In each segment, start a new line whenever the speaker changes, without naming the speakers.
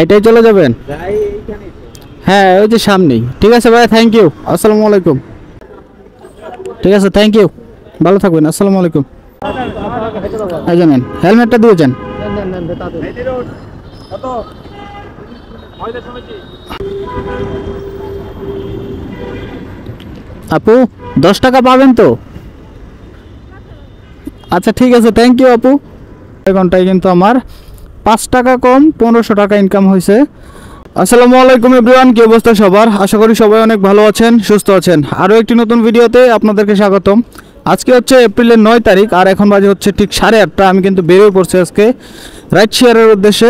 এটাই চলে যাবেন? হ্যাঁ ওই যে সামনেই। ঠিক আছে ভাই, থ্যাংক ইউ, আসসালামু আলাইকুম। ঠিক আছে, থ্যাংক ইউ, ভালো থাকবেন, আসসালামু আলাইকুম। এই জানেন হেলমেটটা দিয়েছেন? আপু 10 টাকা পাবেন তো? আচ্ছা ঠিক আছে, থ্যাংক ইউ আপু। এই ঘন্টায় কিন্তু আমার 5 টাকা কম 1500 টাকা ইনকাম হয়েছে। আসসালামু আলাইকুম এভরিওয়ান, কি অবস্থা সবার? আশা করি সবাই অনেক ভালো আছেন, সুস্থ আছেন। আরও একটি নতুন ভিডিওতে আপনাদেরকে স্বাগতম। আজকে হচ্ছে এপ্রিলের 9 তারিখ আর এখন বাজে হচ্ছে ঠিক 8:30। আমি কিন্তু বেরিয়ে পড়ছি আজকে রাইড শেয়ারের উদ্দেশ্যে।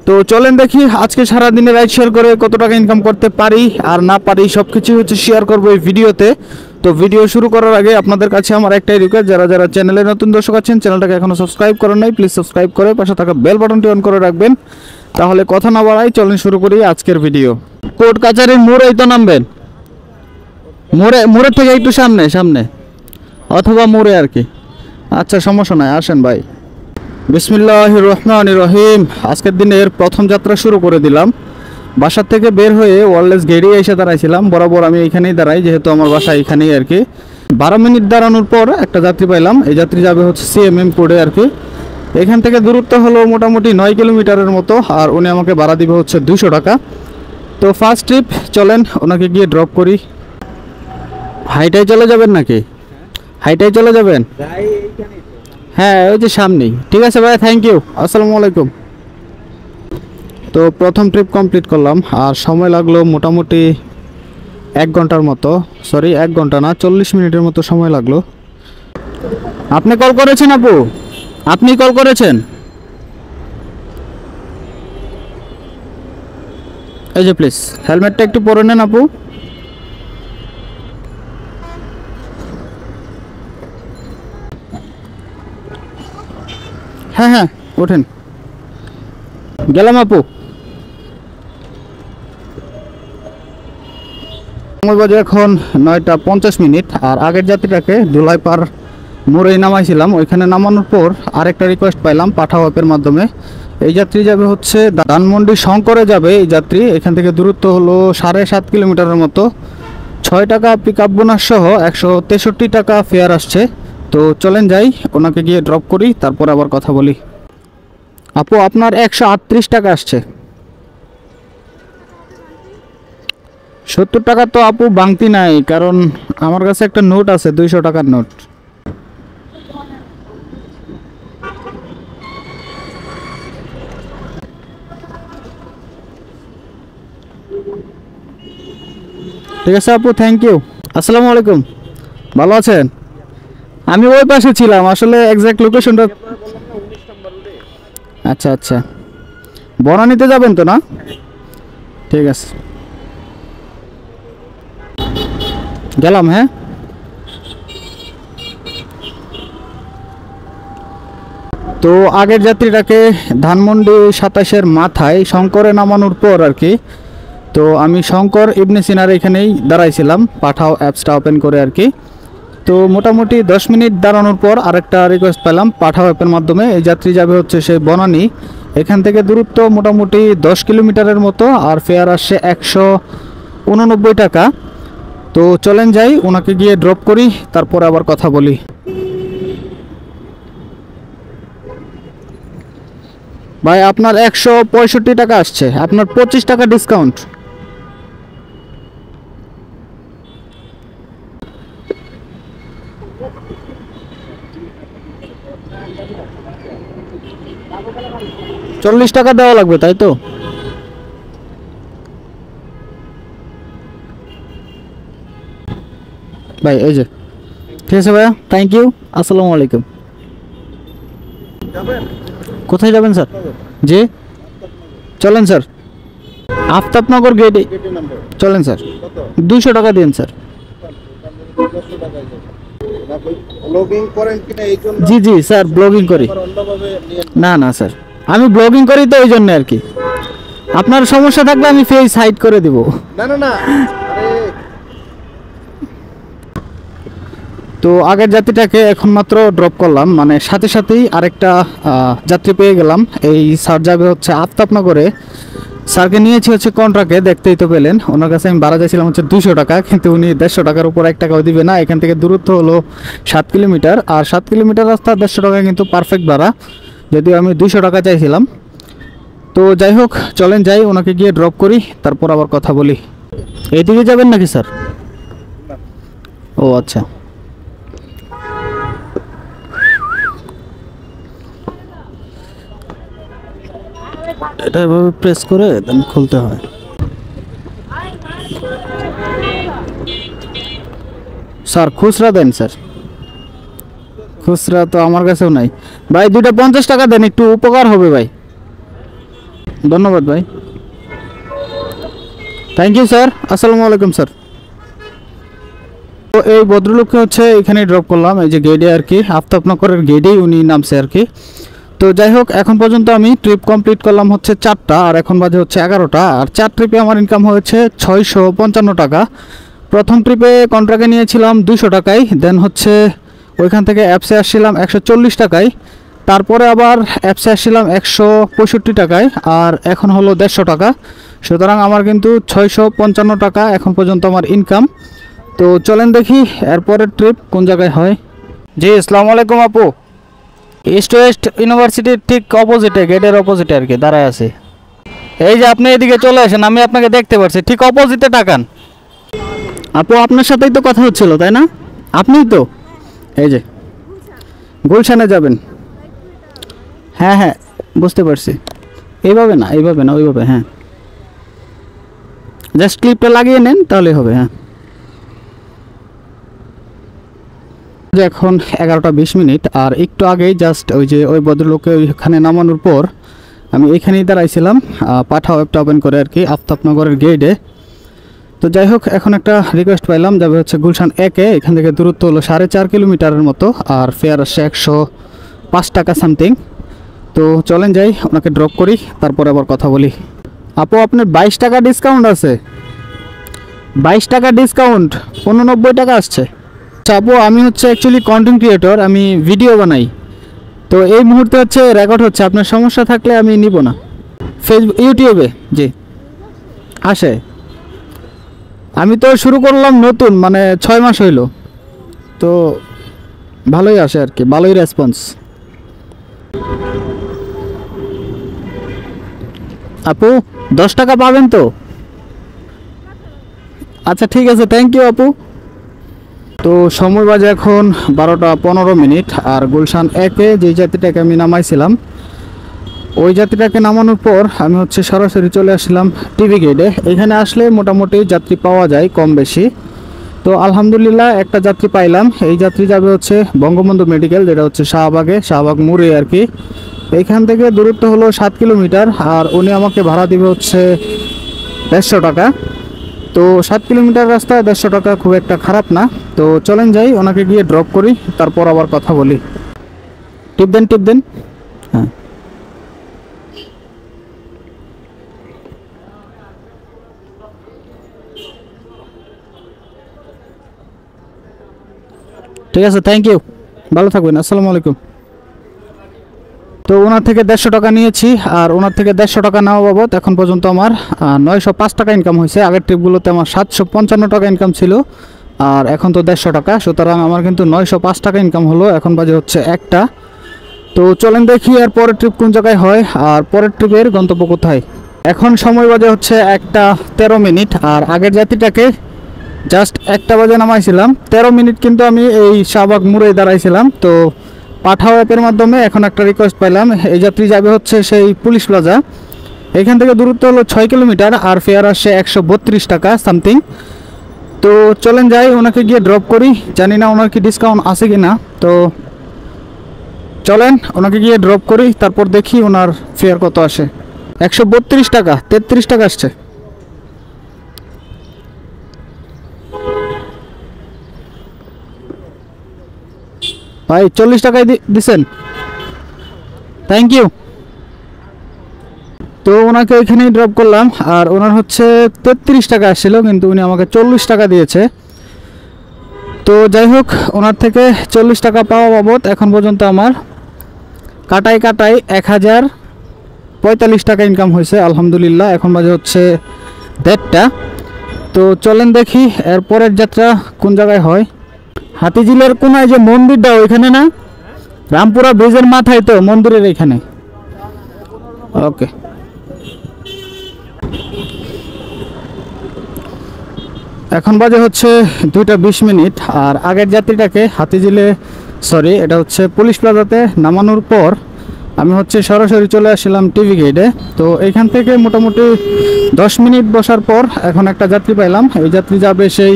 তো চলেন দেখি আজকে সারাদিনে রাইড শেয়ার করে কত টাকা ইনকাম করতে পারি আর না পারি, সব কিছু হচ্ছে শেয়ার করবো এই ভিডিওতে। তো ভিডিও শুরু করার আগে আপনাদের কাছে আমার একটাই রিকোয়েস্ট, যারা যারা চ্যানেলে নতুন দর্শক আছেন, চ্যানেলটাকে এখনও সাবস্ক্রাইব করেন নাই, প্লিজ সাবস্ক্রাইব করে পাশে থাকা বেল বাটনটি অন করে রাখবেন। তাহলে কথা না বাড়াই চলেন শুরু করি আজকের ভিডিও। কোর্ট কাছারির মোড়েই তো নামবেন? মোড়ের থেকে একটু সামনে সামনে অথবা মোড়ে আর কি। আচ্ছা সমস্যা নাই, আসেন ভাই। বিসমিল্লাহির রহমানির রহিম। আজকের দিনের প্রথম যাত্রা শুরু করে দিলাম। বাসার থেকে বের হয়ে ওয়ারলেস গেড়ে এসে দাঁড়াইছিলাম। বরাবর আমি এখানেই দাঁড়াই, যেহেতু আমার বাসা এখানেই আর কি। 12 মিনিট দাঁড়ানোর পর একটা যাত্রী পাইলাম। এই যাত্রী যাবে হচ্ছে সিএমএম কোডে আর কি। এখান থেকে দূরত্ব হলো মোটামুটি 9 কিলোমিটারের মতো, আর উনি আমাকে ভাড়া দিবে হচ্ছে 200 টাকা। তো ফার্স্ট ট্রিপ, চলেন ওনাকে গিয়ে ড্রপ করি। হাইটাই চলে যাবেন নাকি? হাইটাই চলে যাবেন? হ্যাঁ ওই যে সামনেই। ঠিক আছে ভাই, থ্যাংক ইউ, আসসালামু আলাইকুম। তো প্রথম ট্রিপ কমপ্লিট করলাম আর সময় লাগলো মোটামুটি 1 ঘন্টার মতো। সরি 1 ঘন্টা না, 40 মিনিটের মতো সময় লাগলো। আপনি কল করেছেন আপু? আপনি কল করেছেন? এই যে প্লিজ হেলমেটটা একটু পরে নেন আপু। হ্যাঁ হ্যাঁ ওঠেন, গেলাম আপু। সময় বাজে এখন 9টা 50 মিনিট। আর আগের যাত্রীটাকে ধুলাইপাড় মোড়েই নামাইছিলাম। ওইখানে নামানোর পর আরেকটা রিকোয়েস্ট পাইলাম পাঠাও অ্যাপের মাধ্যমে। এই যাত্রী যাবে হচ্ছে ধানমন্ডি শঙ্করে যাবে। এই যাত্রী এখান থেকে দূরত্ব হলো 7.5 কিলোমিটারের মতো। 6 টাকা পিক আপ বোনাস সহ 163 টাকা ফেয়ার আসছে। তো চলেন যাই, ওনাকে গিয়ে ড্রপ করি, তারপর আবার কথা বলি। আপু আপনার 138 টাকা আসছে। 70 টাকা তো আপু বাংতি নাই, কারণ আমার কাছে একটা নোট আছে, 200 টাকার নোট। ঠিক আছে আপু, থ্যাংক ইউ, আসসালামু আলাইকুম। ভালো আছেন? আমি ওই পাশে ছিলাম, আসলে এক্সাক্ট লোকেশনটা। আচ্ছা আচ্ছা, বনানীতে যাবেন তো না? ঠিক আছে, গেলাম। হ্যাঁ তো আগের যাত্রীটাকে ধানমন্ডি 27-এর মাথায় শঙ্করে নামানোর পর আর কি, তো আমি শঙ্কর ইবনে সিনার এখানেই দাঁড়াইছিলাম পাঠাও অ্যাপসটা ওপেন করে আর কি। তো মোটামুটি 10 মিনিট দাঁড়ানোর পর আরেকটা রিকোয়েস্ট পেলাম পাঠাও অ্যাপের মাধ্যমে। এই যাত্রী যাবে হচ্ছে সে বনানী। এখান থেকে দূরত্ব মোটামুটি 10 কিলোমিটারের মতো, আর ফেয়ার আসছে 189 টাকা। তো চলেন যাই, ওনাকে গিয়ে ড্রপ করি, তারপরে আবার কথা বলি। ভাই আপনার 165 টাকা আসছে, আপনার 25 টাকা ডিসকাউন্ট। $40 টাকা দেওয়া লাগবে তাই তো? ভাই এই যে, ঠিক আছে ভাইয়া, থ্যাংক ইউ, আসসালামু আলাইকুম। কোথায় যাবেন স্যার? জি চলেন স্যার, আফতাবনগর গেটে চলেন স্যার। 200 টাকা দিন স্যার। জি জি স্যার, ব্লগিং করি। না না স্যার, আমি ব্লগিং করি তো এই জন্য আর কি। আপনার সমস্যা থাকলে আমি ফেস হাইড করে দিব। না না না। তো আগের যাত্রীটাকে এখন মাত্র ড্রপ করলাম, মানে সাথে সাথেই আরেকটা যাত্রী পেয়ে গেলাম। এই স্যার যাবে হচ্ছে আফতাবনগরে। স্যারকে নিয়েছি হচ্ছে কন্ট্রাক্টে, দেখতেই তো পেলেন। ওনার কাছে আমি ভাড়া চাইছিলাম হচ্ছে 200 টাকা, কিন্তু উনি 150 টাকার উপর 1 টাকাও দিবে না। এখান থেকে দূরত্ব হলো 7 কিলোমিটার, আর 7 কিলোমিটার রাস্তা 150 টাকা কিন্তু পারফেক্ট ভাড়া, যদিও আমি 200 টাকা চাইছিলাম। তো যাই হোক, চলেন যাই, ওনাকে গিয়ে ড্রপ করি, তারপর আবার কথা বলি। এইদিকে যাবেন নাকি স্যার? ও আচ্ছা, এটা এভাবে প্রেস করে দেন খুলতে হয়। স্যার খুচরা দেন স্যার। খুচরা তো আমার কাছেও নাই ভাই, 2টা 50 টাকা দেন, একটু উপকার হবে ভাই। ধন্যবাদ ভাই, থ্যাংক ইউ স্যার। আসসালামু আলাইকুম স্যার। তো এই ভদ্রলোককে হচ্ছে এখানে ড্রপ করলাম, এই যে গেটে আর কি, আফতাবনগরের গেটেই উনি নামছে আর কি। তো যাই হোক, এখন পর্যন্ত আমি ট্রিপ কমপ্লিট করলাম হচ্ছে 4টা, আর এখন বাজে হচ্ছে 11টা, আর 4 ট্রিপে আমার ইনকাম হয়েছে 655 টাকা। প্রথম ট্রিপে কন্ট্রাক্টে নিয়েছিলাম 200 টাকায়, দেন হচ্ছে ওইখান থেকে অ্যাপসে আসছিলাম 140 টাকায়, তারপরে আবার অ্যাপসে আসছিলাম 165 টাকায়, আর এখন হলো 150 টাকা। সুতরাং আমার কিন্তু 655 টাকা এখন পর্যন্ত আমার ইনকাম। তো চলেন দেখি এরপরের ট্রিপ কোন জায়গায় হয়। জি আসসালামু আলাইকুম আপু। ইস্ট ওয়েস্ট ইউনিভার্সিটির ঠিক অপোজিটে, গেটের অপোজিটে আর কি দাঁড়ায় আছে। এই যে আপনি এদিকে চলে আসেন, আমি আপনাকে দেখতে পাচ্ছি, ঠিক অপোজিটে তাকান। আপু আপনার সাথেই তো কথা হচ্ছিল তাই না? আপনিই তো, এই যে গুলশানে যাবেন। হ্যাঁ হ্যাঁ বুঝতে পারছি। এইভাবে না, এইভাবে না, ওইভাবে। হ্যাঁ, জাস্ট ক্লিপটা লাগিয়ে নেন তাহলে হবে। হ্যাঁ, এখন 11টা 20 মিনিট, আর একটু আগেই জাস্ট ওই যে ওই ভদ্রলোককে ওইখানে নামানোর পর আমি এখানেই দাঁড়াইছিলাম, পাঠাও একটা ওপেন করে আর কি, আফতাবনগরের গেটে। তো যাই হোক, এখন একটা রিকোয়েস্ট পাইলাম, যাবে হচ্ছে গুলশান 1-এ, এখান থেকে দূরত্ব হলো 4.5 কিলোমিটারের মতো, আর ফেয়ার আসছে 105 টাকা সামথিং। তো চলেন যাই, ওনাকে ড্রপ করি, তারপরে আবার কথা বলি। আপু আপনার 22 টাকা ডিসকাউন্ট আছে। 22 টাকা ডিসকাউন্ট, 89 টাকা আসছে। আপু আমি হচ্ছে অ্যাকচুয়ালি কন্টেন্ট ক্রিয়েটর, আমি ভিডিও বানাই। তো এই মুহূর্তে হচ্ছে রেকর্ড হচ্ছে, আপনার সমস্যা থাকলে আমি নিব না। ফেসবুক, ইউটিউবে জি আসে। আমি তো শুরু করলাম নতুন, মানে 6 মাস হইল, তো ভালোই আসে আর কি, ভালোই রেসপন্স। আপু 10 টাকা পাবেন তো? আচ্ছা ঠিক আছে, থ্যাংক ইউ আপু। তো সময় বাজে এখন 12টা 15 মিনিট, আর গুলশান 1-এ যে যাত্রীটাকে আমি নামাইছিলাম, ওই যাত্রীটাকে নামানোর পর আমি হচ্ছে সরাসরি চলে আসলাম টিভি গেটে। এখানে আসলে মোটামুটি যাত্রী পাওয়া যায় কম বেশি। তো আলহামদুলিল্লাহ একটা যাত্রী পাইলাম। এই যাত্রী যাবে হচ্ছে বঙ্গবন্ধু মেডিকেল, যেটা হচ্ছে শাহবাগ মোড়ে আর কি। এইখান থেকে দূরত্ব হলো 7 কিলোমিটার, আর উনি আমাকে ভাড়া দিবে হচ্ছে 150 টাকা। তো 7 কিলোমিটার রাস্তায় 150 টাকা খুব একটা খারাপ না। তো চলেন যাই, ওনাকে গিয়ে ড্রপ করি, তারপর আবার কথা বলি। টিপ দেন। হ্যাঁ, ঠিক আছে, থ্যাংক ইউ, ভালো থাকবেন, আসসালামু আলাইকুম। তো ওনার থেকে 150 টাকা নিয়েছি, আর ওনার থেকে 150 টাকা নেওয়া বাবদ এখন পর্যন্ত আমার 905 টাকা ইনকাম হয়েছে। আগের ট্রিপগুলোতে আমার 755 টাকা ইনকাম ছিল, আর এখন তো 150 টাকা, সুতরাং আমার কিন্তু 905 টাকা ইনকাম হলো। এখন বাজে হচ্ছে 1টা। তো চলেন দেখি আর পরের ট্রিপ কোন জায়গায় হয়, আর পরের ট্রিপের গন্তব্য কোথায়। এখন সময় বাজে হচ্ছে 1টা 13 মিনিট, আর আগের যাত্রীটাকে জাস্ট 1টা বাজে নামাইছিলাম। 13 মিনিট কিন্তু আমি এই শাহবাগ মোড়ে দাঁড়াইছিলাম। তো পাঠাও অ্যাপের মাধ্যমে এখন একটা রিকোয়েস্ট পাইলাম, এই যাত্রী যাবে হচ্ছে সেই পুলিশ প্লাজা। এখান থেকে দূরত্ব হলো 6 কিলোমিটার, আর ফেয়ার আসছে 132 টাকা সামথিং। তো চলেন যাই, ওনাকে গিয়ে ড্রপ করি, জানি না ওনার কি ডিসকাউন্ট আছে কি না। তো চলেন ওনাকে গিয়ে ড্রপ করি, তারপর দেখি ওনার ফেয়ার কত আসে। 132 টাকা, 33 টাকা আসছে। ভাই 40 টাকায় দিছেন, থ্যাংক ইউ। তো ওনাকে এখানেই ড্রপ করলাম, আর ওনার হচ্ছে 33 টাকা আসছিল, কিন্তু উনি আমাকে 40 টাকা দিয়েছে। তো যাই হোক, ওনার থেকে 40 টাকা পাওয়া বাবদ এখন পর্যন্ত আমার কাটাই 1050 45 টাকা ইনকাম হয়েছে আলহামদুলিল্লাহ। এখন বাজে হচ্ছে 1:30টা। তো চলেন দেখি এর পরের যাত্রা কোন জায়গায় হয়। হাতিঝিলের কোনায় যে মন্দিরটা ওইখানে না, রামপুরা ব্রিজের মাথায় তো মন্দিরের এখানে। ওকে, এখন বাজে হচ্ছে 2:20। আর আগের যাত্রীটাকে হাতিঝিলে এটা হচ্ছে পুলিশ প্লাজাতে নামানোর পর আমি হচ্ছে সরাসরি চলে আসছিলাম টিভি গেটে। তো এখান থেকে মোটামুটি 10 মিনিট বসার পর এখন একটা যাত্রী পাইলাম। এই যাত্রী যাবে সেই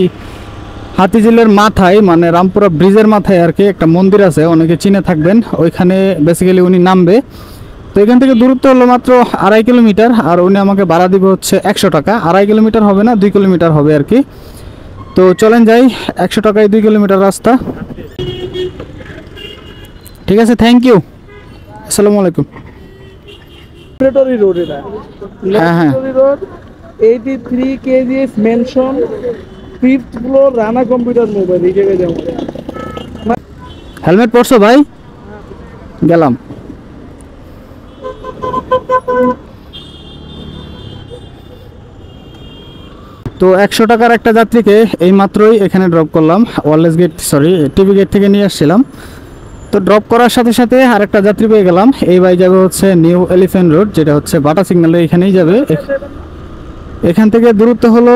হাতিঝিলের মাথায়, মানে রামপুরা ব্রিজের মাথায় আর কি একটা মন্দির আছে, অনেকে চিনে থাকবেন। ওইখানে বেসিক্যালি উনি নামবে। তো এখান থেকে দূরত্ব হলো মাত্র 2.5 কিলোমিটার, আর উনি আমাকে ভাড়া দিবে হচ্ছে 100 টাকা। 2.5 কিলোমিটার হবে না, 2 কিলোমিটার হবে আর কি। তো চলেন যাই, 100 টাকায় 2 কিলোমিটার রাস্তা। ঠিক আছে, থ্যাংক ইউ, আসসালামু আলাইকুম।
ল্যাবরেটরি রোড, এটা laboratory road, 83 KGS mention, 5th floor, Rana computer mobile. এই জায়গায় যাবো।
হেলমেট পরছো ভাই? গেলাম। তো 100 টাকার একটা যাত্রীকে এই মাত্রই এখানে ড্রপ করলাম। ওয়ারলেস গেট টিভি গেট থেকে নিয়ে আসছিলাম। তো ড্রপ করার সাথে সাথে আরেকটা যাত্রী পেয়ে গেলাম। এই ভাই যাবে হচ্ছে নিউ এলিফ্যান্ট রোড, যেটা হচ্ছে বাটা সিগন্যালের এখানেই যাবে। এখান থেকে দূরত্ব হলো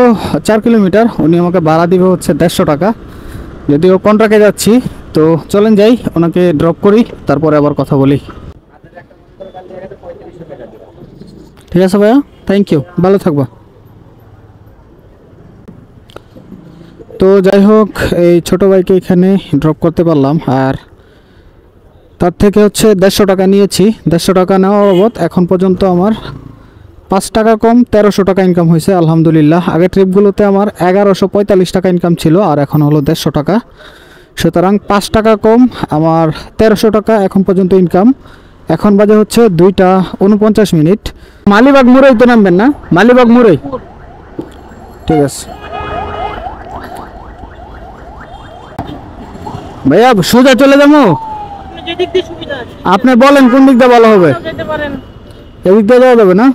4 কিলোমিটার। উনি আমাকে ভাড়া দিবে হচ্ছে 150 টাকা, যদিও কন্ট্রাক্টে যাচ্ছি। তো চলেন যাই, ওনাকে ড্রপ করি, তারপরে আবার কথা বলি। ঠিক আছে ভাইয়া, থ্যাংক ইউ, ভালো থাকবা। তো যাই হোক, এই ছোট ভাইকে এখানে ড্রপ করতে পারলাম। আর তার থেকে হচ্ছে 150 টাকা নিয়েছি। 150 টাকা নেওয়া বাবদ এখন পর্যন্ত আমার 5 টাকা কম 1300 টাকা ইনকাম হয়েছে আলহামদুলিল্লাহ। আগের ট্রিপগুলোতে আমার 1145 টাকা ইনকাম ছিল, আর এখন হলো 150 টাকা। সুতরাং 5 টাকা কম আমার 1300 টাকা এখন পর্যন্ত ইনকাম। এখন বাজে হচ্ছে 2:49। মালিবাগ মোড়েই তো নামবেন না? মালিবাগ মোড়েই, ঠিক আছে ভাইয়া। সোজা চলে যাবো? আপনি বলেন কোন দিক দিয়ে ভালো হবে? এদিক দিয়ে যাওয়া যাবে না?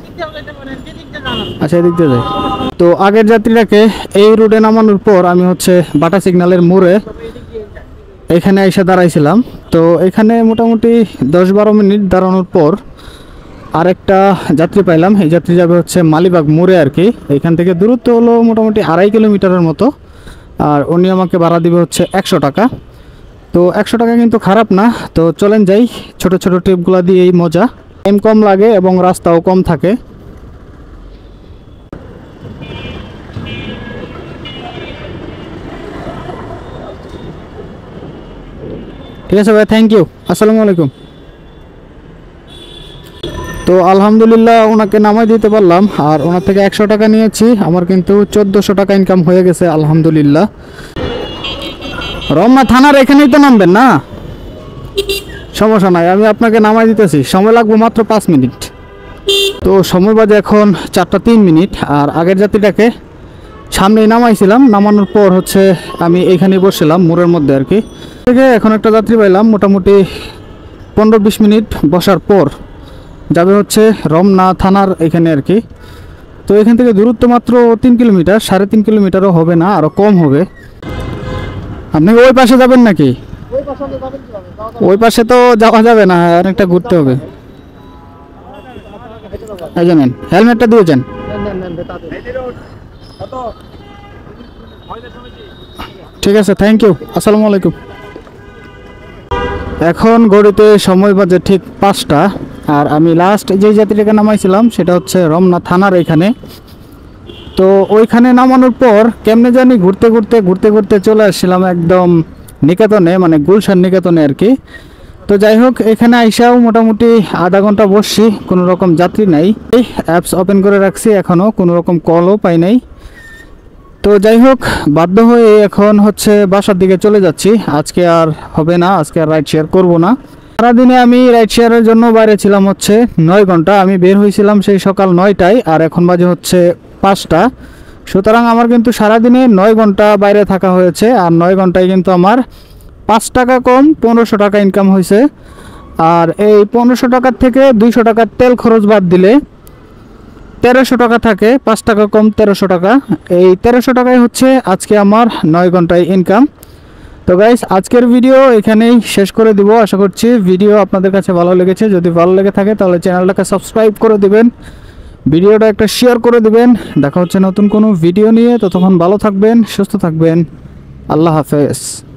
আচ্ছা, এদিক দিয়ে যাই। তো আগের যাত্রীটাকে এই রুটে নামানোর পর আমি হচ্ছে বাটা সিগন্যালের মোড়ে এখানে এসে দাঁড়াইছিলাম। তো এখানে মোটামুটি 10-12 মিনিট দাঁড়ানোর পর আরেকটা যাত্রী পাইলাম। এই যাত্রী যাবে হচ্ছে মালিবাগ মোড়ে আর কি। এখান থেকে দূরত্ব হলো মোটামুটি 2.5 কিলোমিটারের মতো, আর উনি আমাকে ভাড়া দিবে হচ্ছে 100 টাকা। তো 100 টাকা কিন্তু খারাপ না। তো চলেন যাই, ছোট ছোট ট্রিপগুলো দিয়েই মজা, টাইম কম লাগে এবং রাস্তাও কম থাকে। ঠিক আছে ভাই, থ্যাংক ইউ, আসসালামু আলাইকুম। তো আলহামদুলিল্লাহ ওনাকে নামাই দিতে পারলাম, আর ওনার থেকে 100 টাকা নিয়েছি। আমার কিন্তু 1400 টাকা ইনকাম হয়ে গেছে আলহামদুলিল্লাহ। রমনা থানার এখানেই তো নামবেন না? সমস্যা নাই, আমি আপনাকে নামাই দিতেছি। সময় লাগবে মাত্র 5 মিনিট। তো সময় বাজে এখন 4:03। আর আগের যাত্রীটাকে সামনেই নামাইছিলাম। নামানোর পর হচ্ছে আমি এইখানেই বসছিলাম মোড়ের মধ্যে আর কি। থেকে এখন একটা যাত্রী পাইলাম, মোটামুটি 15-20 মিনিট বসার পর যাবে হচ্ছে রমনা থানার এখানে আর কি। তো এখান থেকে দূরত্ব মাত্র 3 কিলোমিটার, 3.5 কিলোমিটারও হবে না, আরও কম হবে। আপনি ওই পাশে যাবেন নাকি? ওই পাশে তো যাওয়া যাবে না, অনেকটা ঘুরতে হবে। এই জানেন, হেলমেটটা দিয়েছেন? ঠিক আছে, থ্যাংক ইউ, আসসালামু আলাইকুম। এখন ঘড়িতে সময় বাজে ঠিক 5টা। আর আমি লাস্ট যে যাত্রীটাকে নামাইছিলাম সেটা হচ্ছে রমনা থানার এখানে। তো ওইখানে নামানোর পর কেমনে জানি ঘুরতে ঘুরতে চলে আসছিলাম একদম নিকেতনে, মানে গুলশান নিকেতনে আর কি। তো যাই হোক, এখানে আইসাও মোটামুটি আধা ঘন্টা বসছি, কোনো রকম যাত্রী নাই। এই অ্যাপস ওপেন করে রাখছি, এখনও কোনো রকম কলও পাই নাই। তো যাই হোক, বাধ্য হয়ে এখন হচ্ছে বাসার দিকে চলে যাচ্ছি। আজকে আর হবে না, আজকে আর রাইড শেয়ার করবো না। সারাদিনে আমি রাইড শেয়ারের জন্য বাইরে ছিলাম হচ্ছে 9 ঘন্টা। আমি বের হয়েছিলাম সেই সকাল 9টায়, আর এখন বাজে হচ্ছে 5টা। সুতরাং আমার কিন্তু সারাদিনে 9 ঘন্টা বাইরে থাকা হয়েছে। আর 9 ঘন্টায় কিন্তু আমার 5 টাকা কম 1500 টাকা ইনকাম হয়েছে। আর এই 1500 টাকার থেকে 200 টাকার তেল খরচ বাদ দিলে 1300 টাকা থাকে, 5 টাকা কম 1300 টাকা। এই 1300 টাকায় হচ্ছে আজকে আমার 9 ঘন্টায় ইনকাম। তো গাইস, আজকের ভিডিও এখানেই শেষ করে দিব। আশা করছি ভিডিও আপনাদের কাছে ভালো লেগেছে। যদি ভালো লেগে থাকে তাহলে চ্যানেলটাকে সাবস্ক্রাইব করে দিবেন, ভিডিওটা একটা শেয়ার করে দিবেন। দেখা হচ্ছে নতুন কোনো ভিডিও নিয়ে। ততক্ষণ ভালো থাকবেন, সুস্থ থাকবেন। আল্লাহ হাফেজ।